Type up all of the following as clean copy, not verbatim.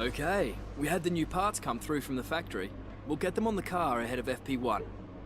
Okay, we had the new parts come through from the factory. We'll get them on the car ahead of FP1.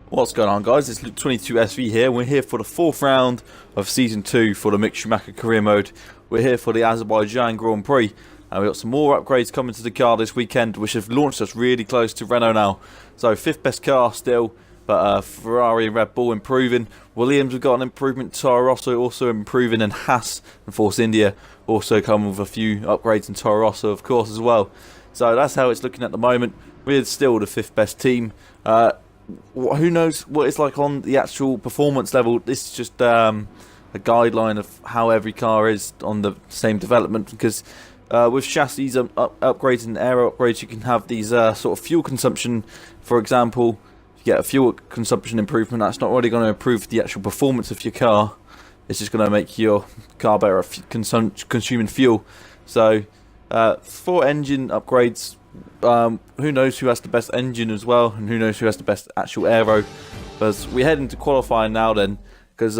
What's going on, guys? It's Luke 22SV here. We're here for the 4th round of Season 2 for the Mick Schumacher Career mode. We're here for the Azerbaijan Grand Prix. And we've got some more upgrades coming to the car this weekend, which have launched us really close to Renault now. So, 5th best car still, but Ferrari and Red Bull improving. Williams have got an improvement. Toro Rosso also improving. And Haas and Force India also come with a few upgrades. And Toro Rosso, of course, as well. So, that's how it's looking at the moment. We're still the 5th best team. Who knows what it's like on the actual performance level. This is just a guideline of how every car is on the same development, because with chassis upgrades and aero upgrades, you can have these sort of fuel consumption. For example, if you get a fuel consumption improvement, that's not really going to improve the actual performance of your car. It's just going to make your car better at consuming fuel. So for engine upgrades, who knows who has the best engine as well, and who knows who has the best actual aero. But we head into qualifying now then, because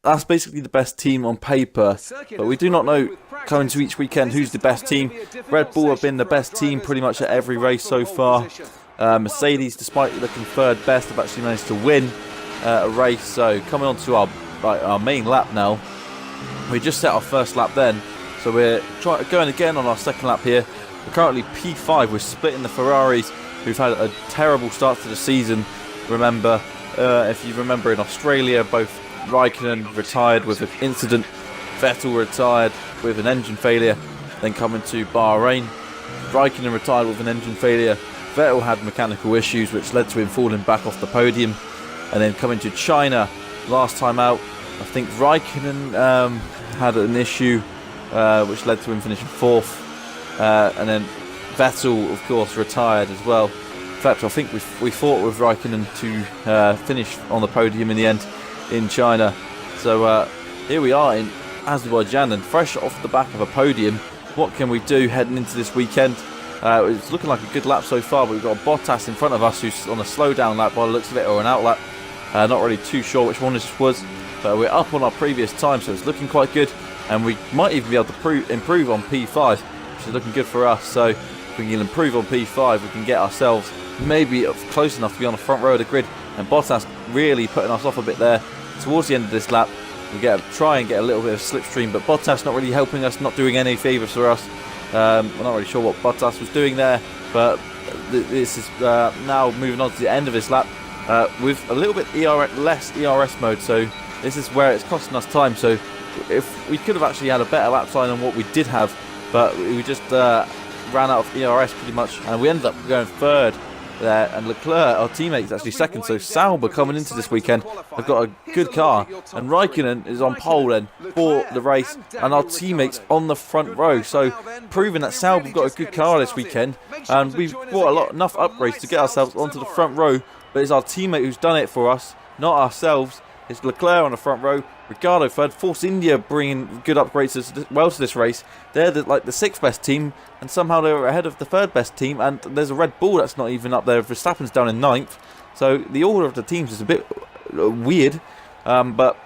that's basically the best team on paper, but we do not know coming to each weekend who's the best team. Red Bull have been the best team pretty much at every race so far. Mercedes, despite looking 3rd best, have actually managed to win a race. So coming on to our main lap now. We just set our first lap then, so we're going again on our 2nd lap here. We're currently P5. We're splitting the Ferraris, who've had a terrible start to the season. Remember, if you remember, in Australia, both Raikkonen retired with an incident, Vettel retired with an engine failure. Then coming to Bahrain, Raikkonen retired with an engine failure. Vettel had mechanical issues, which led to him falling back off the podium. And then coming to China, last time out, I think Raikkonen had an issue, which led to him finishing 4th. And then Vettel, of course, retired as well. In fact, I think we fought with Raikkonen to finish on the podium in the end in China. So here we are in Azerbaijan, and fresh off the back of a podium. What can we do heading into this weekend? It's looking like a good lap so far, but we've got a Bottas in front of us who's on a slow down lap by the looks of it, or an out lap. Not really too sure which one this was, but we're up on our previous time, so it's looking quite good. And we might even be able to improve on P5. Which is looking good for us. So if we can improve on P5, we can get ourselves maybe close enough to be on the front row of the grid. And Bottas really putting us off a bit there. Towards the end of this lap, we try and get a little bit of slipstream, but Bottas not really helping us, not doing any favours for us. We're not really sure what Bottas was doing there, but this is now moving on to the end of this lap with a little bit less ERS mode. So this is where it's costing us time. So if we could have actually had a better lap time than what we did have, but we just ran out of ERS pretty much, and we ended up going 3rd there. And Leclerc, our teammate, is actually 2nd. So Sauber coming into this weekend have got a good car, and Raikkonen is on pole then for the race, and our teammates on the front row. So proving that Sauber have got a good car this weekend, and we've brought enough upgrades to get ourselves onto the front row. But it's our teammate who's done it for us, not ourselves. It's Leclerc on the front row, Ricciardo 3rd, Force India bringing good upgrades as well to this race. They're the 6th best team, and somehow they're ahead of the 3rd best team, and there's a Red Bull that's not even up there. Verstappen's down in 9th, so the order of the teams is a bit weird, but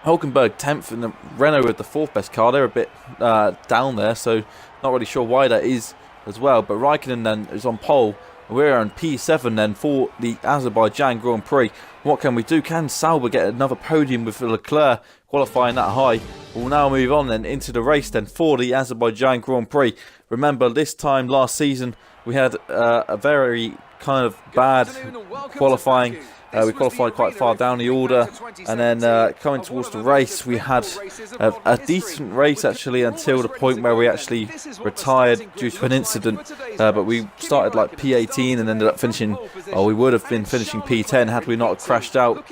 Hulkenberg 10th, and the Renault with the 4th best car, they're a bit down there, so not really sure why that is as well. But Raikkonen then is on pole. We're on P7 then for the Azerbaijan Grand Prix. What can we do? Can Sauber get another podium with Leclerc qualifying that high? We'll now move on then into the race then for the Azerbaijan Grand Prix. Remember, this time last season we had a very kind of bad qualifying. We qualified quite far down the order, and then coming towards the race, we had a decent race actually until the point where we actually retired due to an incident. But we started like P18 and ended up finishing, or we would have been finishing P10 had we not crashed out,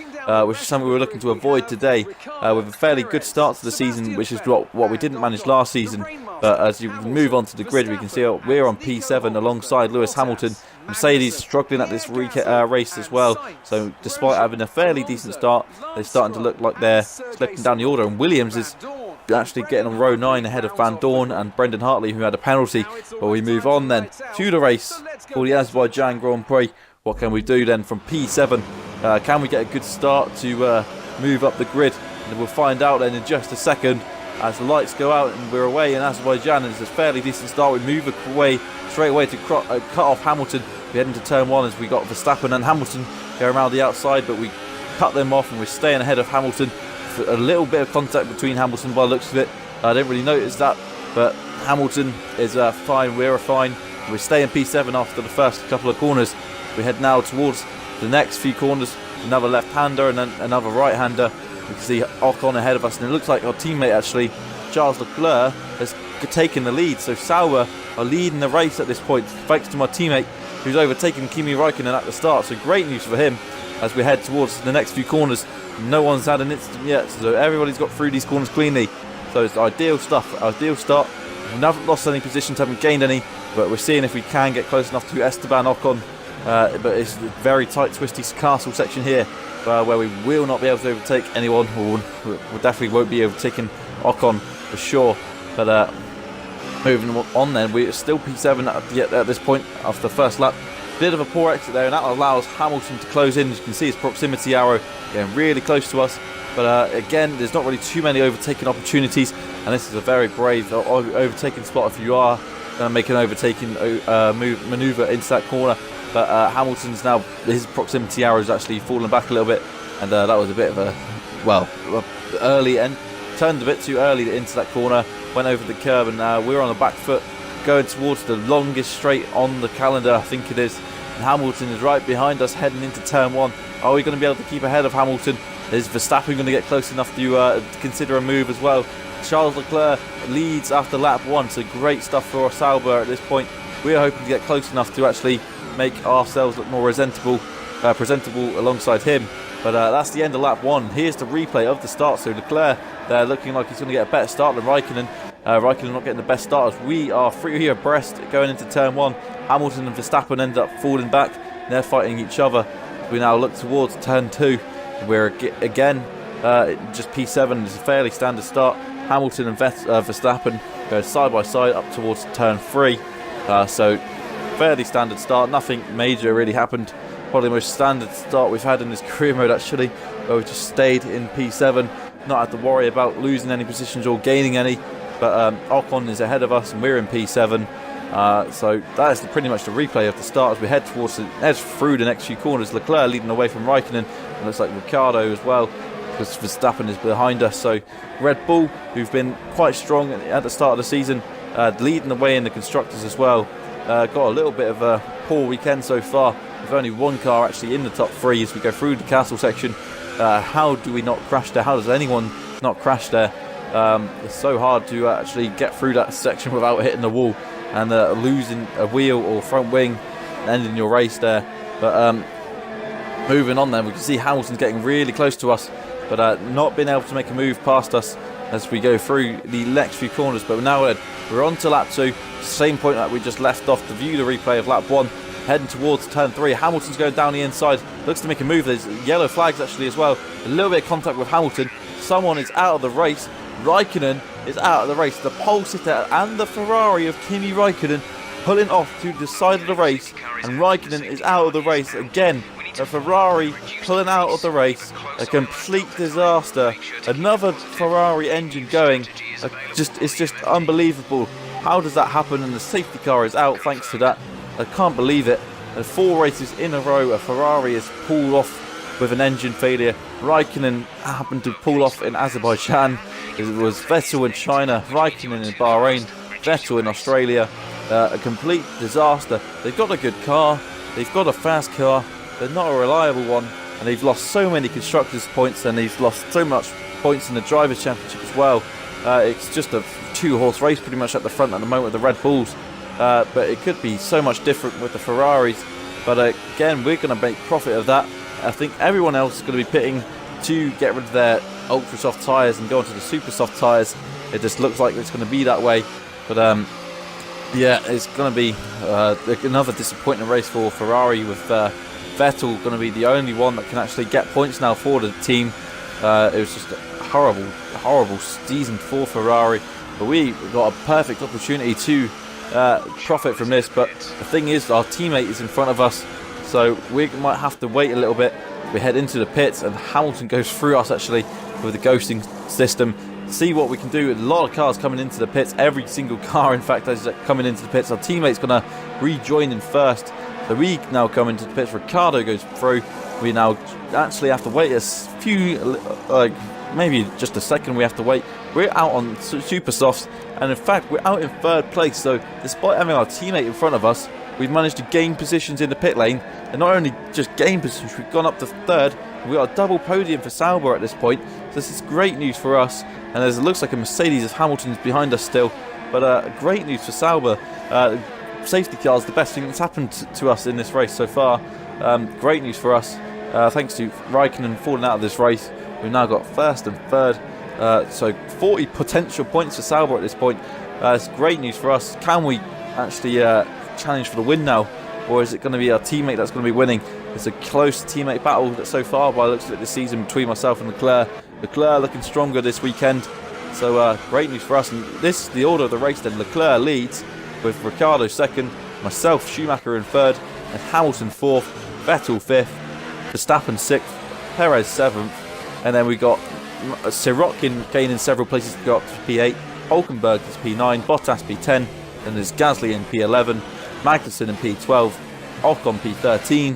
which is something we were looking to avoid today. With a fairly good start to the season, which is what we didn't manage last season. But as you move on to the grid, we can see we're on P7 alongside Lewis Hamilton. Mercedes struggling at this race as well, so despite having a fairly decent start, they're starting to look like they're slipping down the order, and Williams is actually getting on row 9 ahead of Van Dorn and Brendan Hartley, who had a penalty. But we move on then to the race for the Azerbaijan Grand Prix. What can we do then from P7? Can we get a good start to move up the grid? And we'll find out then in just a second. as the lights go out and we're away in Azerbaijan. It's a fairly decent start. We move away straight away to cut off Hamilton. We head into turn 1 as we got Verstappen and Hamilton go around the outside, but we cut them off and we're staying ahead of Hamilton. A little bit of contact between Hamilton by the looks of it. I didn't really notice that, but Hamilton is fine, we're fine. We stay in P7 after the first couple of corners. We head now towards the next few corners, another left-hander and then another right-hander. We can see Ocon ahead of us, and it looks like our teammate actually, Charles Leclerc, has taken the lead. So Sauber are leading the race at this point, thanks to my teammate who's overtaken Kimi Räikkönen at the start. So great news for him as we head towards the next few corners. No one's had an incident yet, so everybody's got through these corners cleanly. So it's ideal stuff, ideal start. We haven't lost any positions, haven't gained any, but we're seeing if we can get close enough to Esteban Ocon. But it's a very tight, twisty castle section here where we will not be able to overtake anyone, or we definitely won't be overtaking Ocon for sure. But moving on then, we're still P7 at this point after the first lap. Bit of a poor exit there, and that allows Hamilton to close in. As you can see, his proximity arrow getting really close to us. But again, there's not really too many overtaking opportunities, and this is a very brave overtaking spot if you are going to make an overtaking manoeuvre into that corner. But Hamilton's now, his proximity arrow is actually fallen back a little bit, and that was a bit of a early end. Turned a bit too early into that corner, went over the curb, and we're on the back foot going towards the longest straight on the calendar, I think it is. And Hamilton is right behind us heading into turn 1. Are we going to be able to keep ahead of Hamilton? Is Verstappen going to get close enough to consider a move as well? Charles Leclerc leads after lap 1, so great stuff for Sauber at this point. We're hoping to get close enough to actually make ourselves look more presentable alongside him. But that's the end of lap 1. Here's the replay of the start. So Leclerc there looking like he's going to get a better start than Räikkönen. Räikkönen not getting the best start as we are three abreast going into turn 1. Hamilton and Verstappen end up falling back. They're fighting each other. We now look towards turn 2. We're again just P7 is a fairly standard start. Hamilton and Verstappen go side by side up towards turn 3. So fairly standard start. Nothing major really happened. Probably the most standard start we've had in this career mode actually, where we just stayed in P7, not had to worry about losing any positions or gaining any. But Ocon is ahead of us and we're in P7. So that is pretty much the replay of the start as we head towards the edge through the next few corners. Leclerc leading away from Räikkönen, and looks like Ricciardo as well, because Verstappen is behind us. So Red Bull, who've been quite strong at the start of the season, leading the way in the constructors as well. Got a little bit of a poor weekend so far, with only one car actually in the top 3 as we go through the castle section. How do we not crash there? How does anyone not crash there? It's so hard to actually get through that section without hitting the wall and losing a wheel or front wing, ending your race there. But moving on then, we can see Hamilton's getting really close to us, but not being able to make a move past us as we go through the next few corners. But now we're on to lap 2, same point that we just left off to view the replay of lap 1, heading towards turn 3. Hamilton's going down the inside, looks to make a move. There's yellow flags actually as well. A little bit of contact with Hamilton. Someone is out of the race. Räikkönen is out of the race. The pole sitter and the Ferrari of Kimi Räikkönen pulling off to the side of the race, and Räikkönen is out of the race again. A Ferrari pulling out of the race, a complete disaster. Another Ferrari engine going. It's just unbelievable. How does that happen? And the safety car is out thanks to that. I can't believe it. And 4 races in a row, a Ferrari is pulled off with an engine failure. Räikkönen happened to pull off in Azerbaijan. It was Vettel in China, Räikkönen in Bahrain, Vettel in Australia. A complete disaster. They've got a good car, they've got a fast car, they're not a reliable one, and they've lost so many constructors' points, and they've lost so much points in the Drivers' Championship as well. It's just a 2-horse race pretty much at the front at the moment with the Red Bulls, but it could be so much different with the Ferraris. But again, we're going to make profit of that. I think everyone else is going to be pitting to get rid of their ultra soft tyres and go onto the super soft tyres. It just looks like it's going to be that way. But yeah, it's going to be another disappointing race for Ferrari, with Vettel going to be the only one that can actually get points now for the team. It was just a horrible season for Ferrari, but we got a perfect opportunity to profit from this. But the thing is, our teammate is in front of us, so we might have to wait a little bit. We head into the pits and Hamilton goes through us actually with the ghosting system. see what we can do. A lot of cars coming into the pits. Every single car, in fact, is coming into the pits. Our teammate's going to rejoin in first. So we now come into the pits. Ricciardo goes through. We now actually have to wait a few, like maybe just a second. We have to wait. We're out on super softs, and in fact, we're out in third place. So despite having our teammate in front of us, we've managed to gain positions in the pit lane. And not only just gain positions, we've gone up to third. We've got a double podium for Sauber at this point. So this is great news for us. And it looks like a Mercedes of Hamilton's behind us still. But great news for Sauber. Safety car is the best thing that's happened to us in this race so far. Great news for us. Thanks to Raikkonen falling out of this race, we've now got first and third. So 40 potential points for Sauber at this point. It's great news for us. Can we actually challenge for the win now? Or is it going to be our teammate that's going to be winning? It's a close teammate battle so far by the looks of it this season between myself and Leclerc. Leclerc looking stronger this weekend. So great news for us. And this is the order of the race then. Leclerc leads with Ricciardo second, myself, Schumacher in third, and Hamilton fourth, Vettel fifth, Verstappen sixth, Perez seventh, and then we got Sirotkin gaining several places to go up to P8, Hulkenberg is P9, Bottas P10, then there's Gasly in P11, Magnussen in P12, Ocon P13,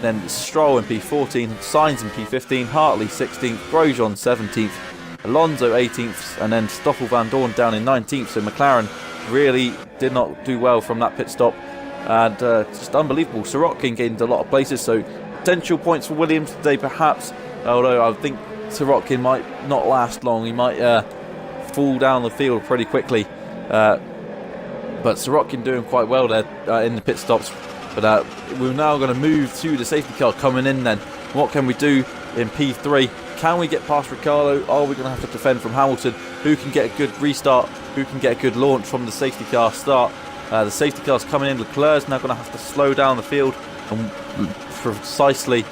then Stroll in P14, Sainz in P15, Hartley 16th, Grosjean 17th, Alonso 18th, and then Stoffel Van Dorn down in 19th. So McLaren really did not do well from that pit stop, and just unbelievable. Sirotkin gained a lot of places, so potential points for Williams today perhaps, although I think Sirotkin might not last long. He might fall down the field pretty quickly, but Sirotkin doing quite well there in the pit stops. But we're now going to move to the safety car coming in then. What can we do in P3? Can we get past Ricciardo? Are we going to have to defend from Hamilton? Who can get a good restart? Who can get a good launch from the safety car start? The safety car's coming in. Leclerc's now going to have to slow down the field and precisely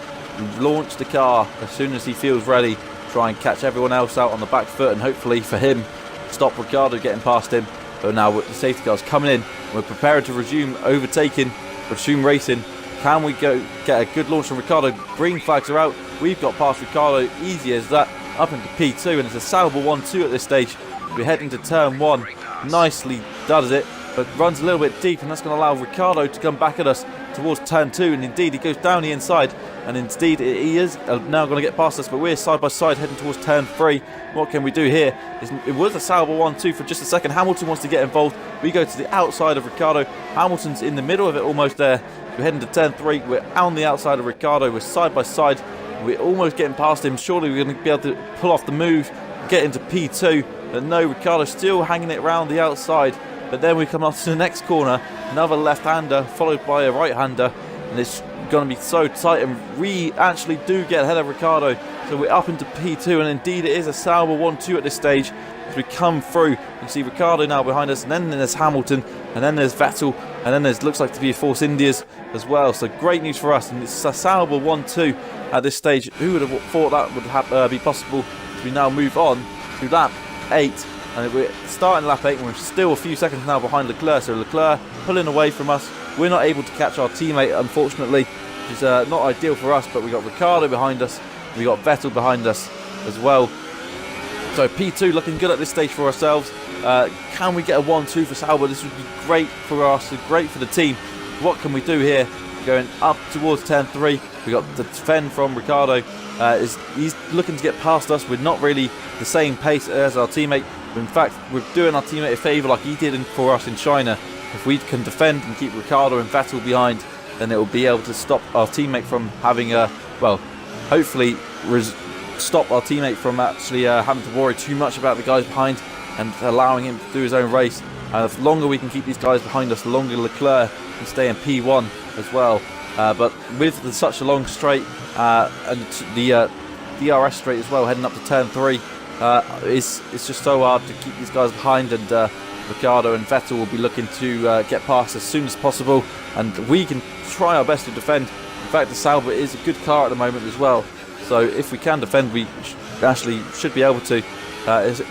launch the car as soon as he feels ready. Try and catch everyone else out on the back foot, and hopefully for him, stop Ricciardo getting past him. But now the safety car's coming in. We're prepared to resume overtaking, resume racing. Can we go get a good launch from Ricciardo? Green flags are out. We've got past Ricciardo, easy as that, up into P2, and it's a Sauber 1-2 at this stage. We're heading to turn 1. Nicely does it, but runs a little bit deep, and that's going to allow Ricciardo to come back at us towards turn 2, and indeed he goes down the inside, and indeed he is now going to get past us, but we're side by side heading towards turn 3. What can we do here? It was a Sauber 1-2 for just a second. Hamilton wants to get involved. We go to the outside of Ricciardo. Hamilton's in the middle of it almost there. We're heading to turn 3. We're on the outside of Ricciardo. We're side by side. We're almost getting past him. Surely we're going to be able to pull off the move, get into P2. But no, Ricciardo's still hanging it around the outside. But then we come up to the next corner. Another left-hander followed by a right-hander. And it's going to be so tight. And we actually do get ahead of Ricciardo. So we're up into P2. And indeed it is a Sauber 1-2 at this stage. As we come through, you can see Ricciardo now behind us. And then there's Hamilton. And then there's Vettel. And then there's looks like to be a Force Indias as well. So great news for us. And it's a Sauber 1-2 at this stage. Who would have thought that would be possible? As we now move on to lap 8. And we're starting lap 8 and we're still a few seconds now behind Leclerc. So Leclerc pulling away from us. We're not able to catch our teammate, unfortunately, which is not ideal for us. But we got Ricciardo behind us. We got Vettel behind us as well. So P2 looking good at this stage for ourselves. Can we get a 1-2 for Sauber? This would be great for us, great for the team. What can we do here? Going up towards turn 3. We got the defend from Ricciardo. He's looking to get past us. We're not really the same pace as our teammate. In fact, we're doing our teammate a favour like he did for us in China. If we can defend and keep Ricciardo and Vettel behind, then it will be able to stop our teammate from having a, well, hopefully stop our teammate from actually having to worry too much about the guys behind and allowing him to do his own race. And the longer we can keep these guys behind us, the longer Leclerc can stay in P1 as well. But with such a long straight and the DRS straight as well, heading up to turn 3, it's just so hard to keep these guys behind, and Ricciardo and Vettel will be looking to get past as soon as possible, and we can try our best to defend. In fact, the Sauber is a good car at the moment as well, so if we can defend, we actually should be able to.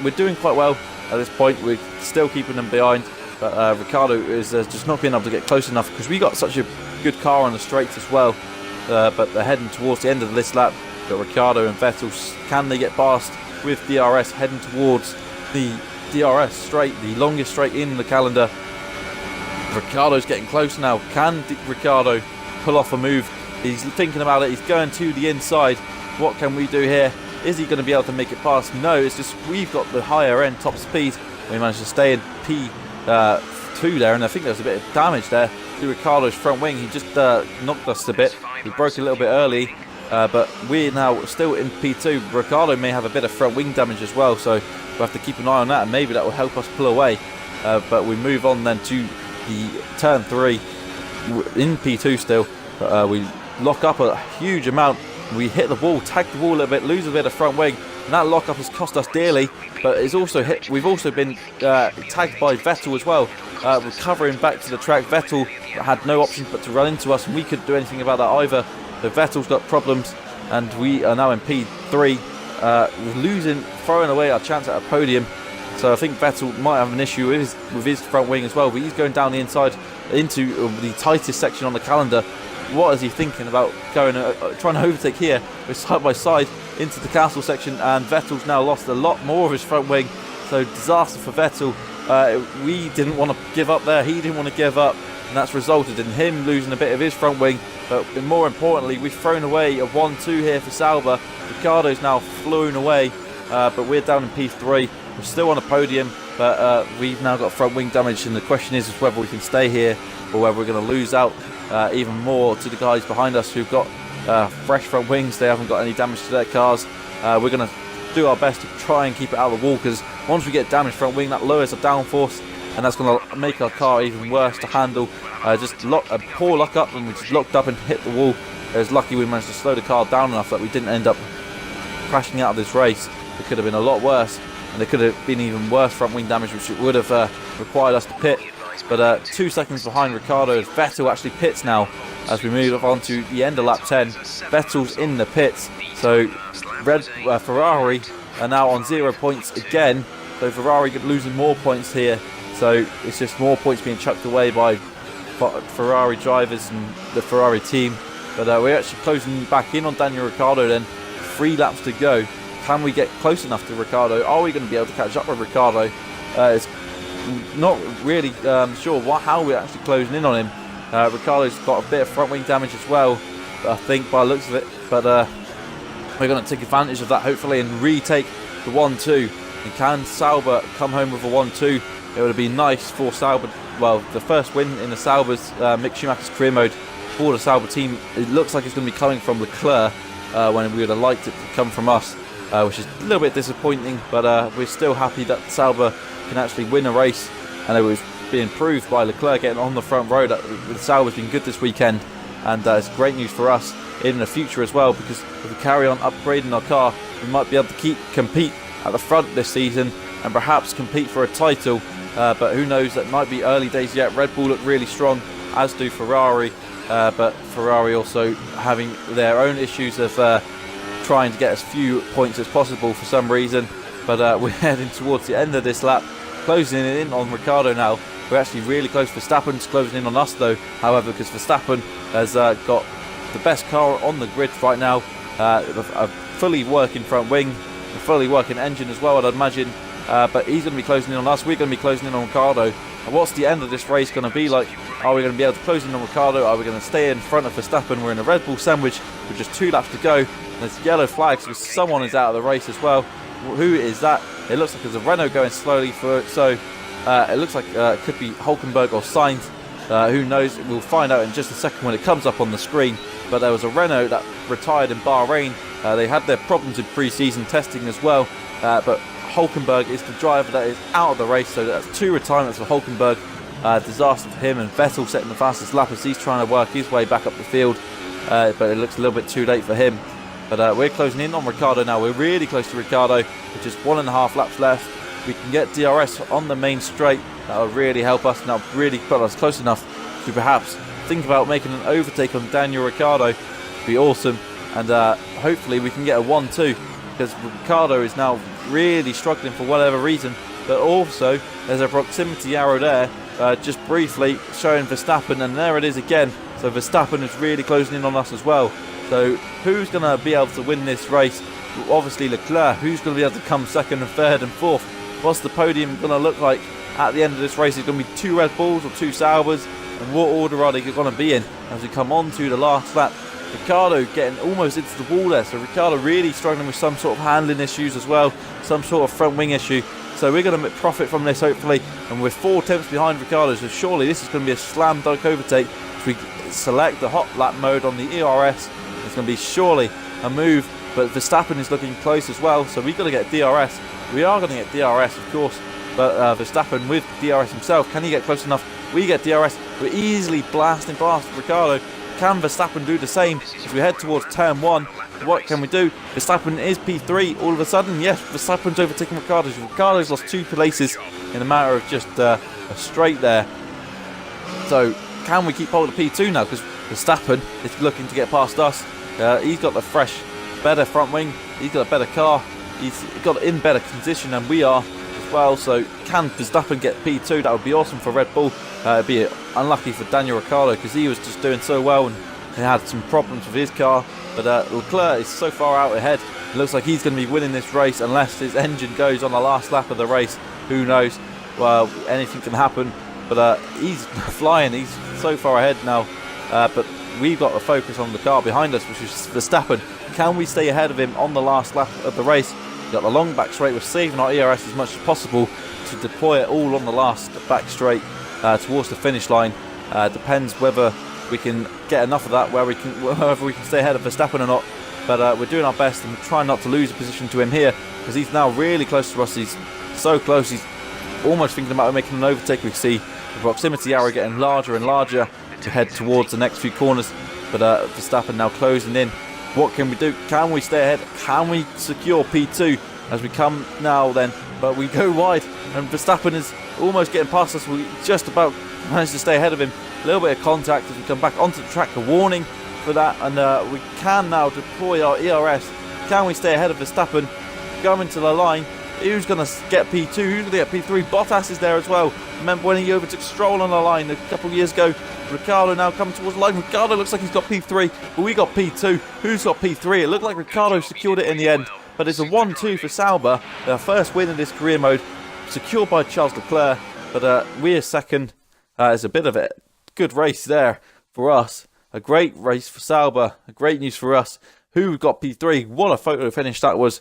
We're doing quite well at this point. We're still keeping them behind, but Ricciardo is just not being able to get close enough because we got such a good car on the straights as well. But they're heading towards the end of this lap. Got Ricciardo and Vettel. Can they get past with DRS heading towards the DRS straight, the longest straight in the calendar. Ricciardo's getting close now. Can Ricciardo pull off a move? He's thinking about it. He's going to the inside. What can we do here? Is he going to be able to make it past? No, it's just we've got the higher end top speed. We managed to stay in P2 there, and I think there was a bit of damage there to Ricciardo's front wing. He just knocked us a bit. He broke a little bit early, but we're now still in P2. Ricciardo may have a bit of front wing damage as well, so we'll have to keep an eye on that, and maybe that will help us pull away. But we move on then to the turn 3 in P2 still. We lock up a huge amount. We hit the wall, tag the wall a little bit, lose a bit of front wing, and that lock up has cost us dearly. But it's also we've also been tagged by Vettel as well. Recovering back to the track, Vettel had no option but to run into us, and we couldn't do anything about that either. So Vettel's got problems, and we are now in P3, throwing away our chance at a podium. So I think Vettel might have an issue with his front wing as well, but he's going down the inside into the tightest section on the calendar. What is he thinking about going trying to overtake here? We're side by side into the castle section, and Vettel's now lost a lot more of his front wing, so disaster for Vettel. We didn't want to give up there, he didn't want to give up, and that's resulted in him losing a bit of his front wing. But more importantly, we've thrown away a 1-2 here for Sauber. Ricciardo's now flown away, but we're down in P3. We're still on a podium, but we've now got front wing damage, and the question is whether we can stay here or whether we're going to lose out even more to the guys behind us who've got fresh front wings. They haven't got any damage to their cars. We're going to do our best to try and keep it out of the wall, because once we get damaged front wing, that lowers the downforce, and that's going to make our car even worse to handle. Just a poor luck up, and we just locked up and hit the wall. It was lucky we managed to slow the car down enough that we didn't end up crashing out of this race. It could have been a lot worse, and there could have been even worse front wing damage, which would have required us to pit. But 2 seconds behind Ricciardo, Vettel actually pits now as we move on to the end of lap 10. Vettel's in the pits, so Ferrari are now on 0 points again. So Ferrari losing more points here, so it's just more points being chucked away by Ferrari drivers and the Ferrari team. But we're actually closing back in on Daniel Ricciardo then. 3 laps to go. Can we get close enough to Ricciardo? Are we going to be able to catch up with Ricciardo? It's not really sure how we're actually closing in on him. Ricciardo's got a bit of front wing damage as well, I think, by the looks of it. But we're going to take advantage of that hopefully and retake the 1-2. And can Sauber come home with a 1-2? It would have been nice for Sauber. Well, the first win in the Sauber's Mick Schumacher's career mode for the Sauber team. It looks like it's going to be coming from Leclerc when we would have liked it to come from us, which is a little bit disappointing. But we're still happy that Sauber can actually win a race, and it was being proved by Leclerc getting on the front row that Sauber's been good this weekend, and it's great news for us in the future as well, because if we carry on upgrading our car, we might be able to compete at the front this season and perhaps compete for a title. But who knows, that might be early days yet. Red Bull look really strong, as do Ferrari, but Ferrari also having their own issues of trying to get as few points as possible for some reason. But we're heading towards the end of this lap, closing in on Ricciardo now. We're actually really close. Verstappen's closing in on us though, however, because Verstappen has got the best car on the grid right now. A fully working front wing, a fully working engine as well, I'd imagine. But he's going to be closing in on us. We're going to be closing in on Ricciardo. And what's the end of this race going to be like? Are we going to be able to close in on Ricciardo? Are we going to stay in front of Verstappen? We're in a Red Bull sandwich with just 2 laps to go. And there's yellow flags because someone is out of the race as well. Who is that? It looks like there's a Renault going slowly for it. So it looks like it could be Hülkenberg or Sainz. Who knows? We'll find out in just a second when it comes up on the screen. But there was a Renault that retired in Bahrain. They had their problems in pre-season testing as well. But Hülkenberg is the driver that is out of the race, so that's 2 retirements for Hülkenberg. Disaster for him, and Vettel setting the fastest lap as he's trying to work his way back up the field, but it looks a little bit too late for him. But we're closing in on Ricciardo now. We're really close to Ricciardo with just 1.5 laps left. We can get DRS on the main straight. That will really help us, and that will really put us close enough to perhaps think about making an overtake on Daniel Ricciardo. It'd be awesome, and hopefully we can get a 1-2, because Ricciardo is now really struggling for whatever reason. But also there's a proximity arrow there, just briefly showing Verstappen, and there it is again. So Verstappen is really closing in on us as well. So who's going to be able to win this race? Obviously Leclerc. Who's going to be able to come second and third and fourth? What's the podium going to look like at the end of this race? Is it going to be 2 Red Bulls or 2 Saubers? And what order are they going to be in as we come on to the last lap? Ricciardo getting almost into the wall there, so Ricciardo really struggling with some sort of handling issues as well, some sort of front wing issue. So we're going to profit from this hopefully, and we're 4 tenths behind Ricciardo, so surely this is going to be a slam dunk overtake. If we select the hot lap mode on the ERS, it's going to be surely a move, but Verstappen is looking close as well, so we've got to get DRS. We are going to get DRS of course, but Verstappen with DRS himself, can he get close enough? We get DRS, we're easily blasting past Ricciardo. Can Verstappen do the same as we head towards turn 1? What can we do? Verstappen is P3 all of a sudden. Yes, Verstappen's overtaking Ricciardo. Ricciardo's lost 2 places in a matter of just a straight there. So can we keep hold of P2 now? Because Verstappen is looking to get past us. He's got the fresh, better front wing. He's got a better car. He's got in better condition than we are as well. So can Verstappen get P2? That would be awesome for Red Bull. It'd be unlucky for Daniel Ricciardo because he was just doing so well and he had some problems with his car. But Leclerc is so far out ahead. It looks like he's going to be winning this race unless his engine goes on the last lap of the race. Who knows? Well, anything can happen. But he's flying. He's so far ahead now. But we've got to focus on the car behind us, which is Verstappen. Can we stay ahead of him on the last lap of the race? We've got the long back straight. We're saving our ERS as much as possible to deploy it all on the last back straight towards the finish line. Depends whether we can get enough of that whether we can stay ahead of Verstappen or not. But we're doing our best and we're trying not to lose a position to him here because he's now really close to us. He's so close. He's almost thinking about making an overtake. We see the proximity arrow getting larger and larger to head towards the next few corners. But Verstappen now closing in. What can we do? Can we stay ahead? Can we secure P2 as we come now then? But we go wide and Verstappen is almost getting past us. We just about managed to stay ahead of him. A little bit of contact as we come back onto the track. A warning for that, and we can now deploy our ERS. Can we stay ahead of Verstappen? Going to the line. Who's going to get P2? Who's going to get P3? Bottas is there as well. Remember when he overtook Stroll on the line a couple of years ago? Ricciardo now coming towards the line. Ricciardo looks like he's got P3, but we got P2. Who's got P3? It looked like Ricciardo secured it in the end, but it's a 1-2 for Sauber. Their first win in this career mode, secured by Charles Leclerc, but we're second. It's a bit of a good race there for us. A great race for Sauber. Great news for us. Who got P3? What a photo finish that was.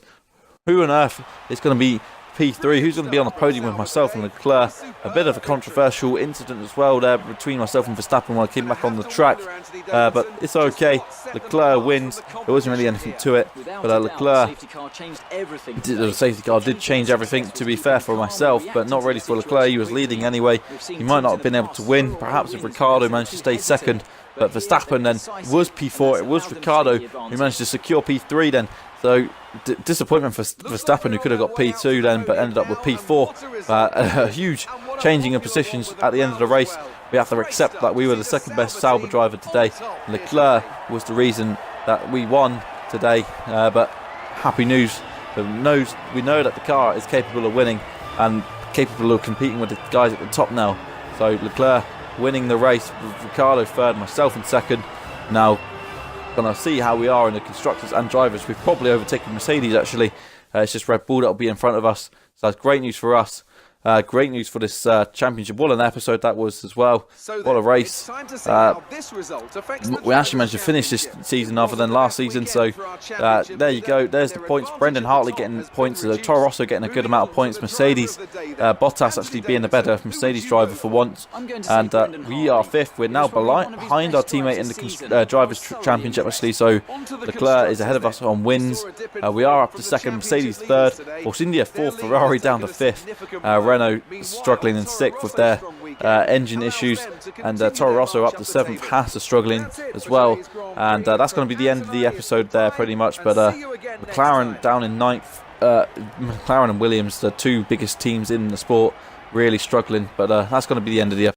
Who on earth is going to be P3? Who's going to be on the podium with myself and Leclerc? A bit of a controversial incident as well there between myself and Verstappen when I came back on the track. But it's okay. Leclerc wins. There wasn't really anything to it. But Leclerc, the safety car did change everything, to be fair for myself, but not really for Leclerc. He was leading anyway. He might not have been able to win. Perhaps if Ricciardo managed to stay second. But Verstappen then was P4. It was Ricciardo who managed to secure P3 then. So disappointment for Verstappen, who could have got P2 then, but ended up with P4. A huge changing of positions at the end of the race. We have to accept that we were the second best Sauber driver today. Leclerc was the reason that we won today. But happy news. We know that the car is capable of winning and capable of competing with the guys at the top now. So Leclerc winning the race, Ricciardo third, myself in second. Now gonna see how we are in the constructors and drivers. We've probably overtaken Mercedes actually. It's just Red Bull that'll be in front of us. So that's great news for us. Great news for this championship. What an episode that was as well. What a race. We actually managed to finish this season other than last season. So there you go. There's the points. Brendan Hartley getting points. Toro Rosso getting a good amount of points. Mercedes. Bottas actually being the better Mercedes driver for once. And we are fifth. We're now behind our teammate in the Drivers' Championship actually. So Leclerc is ahead of us on wins. We are up to second. Mercedes third. Force India fourth. Ferrari down to fifth. Renault struggling in sixth with their engine issues, and Toro Rosso up to seventh. Haas are struggling as well, and that's going to be the end of the episode there pretty much. But McLaren down in ninth. McLaren and Williams, the two biggest teams in the sport, really struggling, but that's going to be the end of the episode.